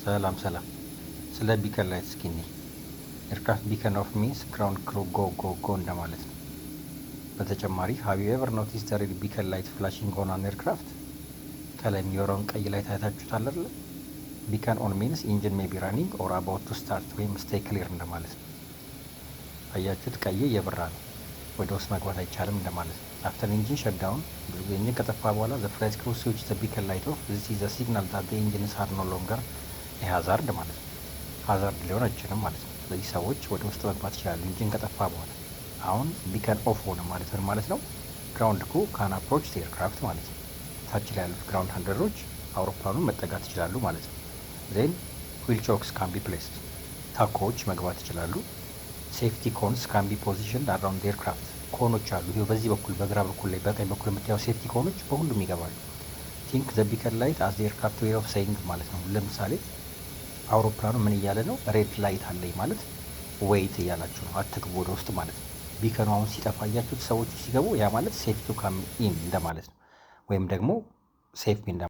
ሰላም ሰላም። ስለ ቢከን ላይት እስኪ እንይ። ኤርክራፍት ቢከን ኦፍ ሚንስ ግራውንድ ክሩ ጎ ጎ ጎ እንደማለት ነው። በተጨማሪ ሃቭ ዩ ኤቨር ኖቲስ ዘ ሬድ ቢከን ላይት ፍላሽንግ ኦን አን ኤርክራፍት? ከላይ የሚወራውን ቀይ ላይ ታያታችሁታል አይደለ? ቢከን ኦን ሚንስ ኢንጂን ሜይ ቢ ራኒንግ ኦር አባውት ቱ ስታርት ወይም ስቴይ ክሊር እንደማለት ነው። አያችሁት? ቀይ የበራ ነው፣ ወደ ውስጥ መግባት አይቻልም እንደማለት ነው። አፍተር ኢንጂን ሸትዳውን ብዙ ጊዜ ኢንጂን ከጠፋ በኋላ ዘ ፍላይት ክሩ ስዊች ዘ ቢከን ላይት ኦፍ ዚስ ኢዝ ዘ ሲግናል ዛት ዘ ኢንጂንስ አር ኖ ሎንገር ሃዛርድ ማለት ነው። ሃዛርድ ሊሆን አይችልም ማለት ነው። ስለዚህ ሰዎች ወደ ውስጥ መግባት ይችላሉ ኢንጂን ከጠፋ በኋላ። አሁን ቢከን ኦፍ ሆነ ማለት ምን ማለት ነው? ግራውንድ ክሩ ካን አፕሮች ዘ ኤርክራፍት ማለት ነው። ታች ላይ ያሉት ግራውንድ ሃንድለሮች አውሮፕላኑን መጠጋት ይችላሉ ማለት ነው። ዜን ዊል ቾክስ ካን ቢ ፕሌስድ፣ ታኮዎች መግባት ይችላሉ። ሴፍቲ ኮንስ ካን ቢ ፖዚሽን አራውንድ ኤርክራፍት፣ ኮኖች አሉ። ይኸው በዚህ በኩል በግራ በኩል ላይ በቀኝ በኩል የምታየው ሴፍቲ ኮኖች በሁሉም ይገባሉ። ቲንክ ዘ ቢከን ላይት አዝ ዘ ኤርክራፍት ዌይ ኦፍ ሴይንግ ማለት ነው። ለምሳሌ አውሮፕላኑ ምን እያለ ነው? ሬድ ላይት አለኝ ማለት ዌይት እያላችሁ ነው፣ አትግቡ ወደ ውስጥ ማለት ነው። ቢከኑ አሁን ሲጠፋ እያችሁት ሰዎቹ ሲገቡ ያ ማለት ሴፍ ቱ ካም ኢን እንደማለት ነው፣ ወይም ደግሞ ሴፍ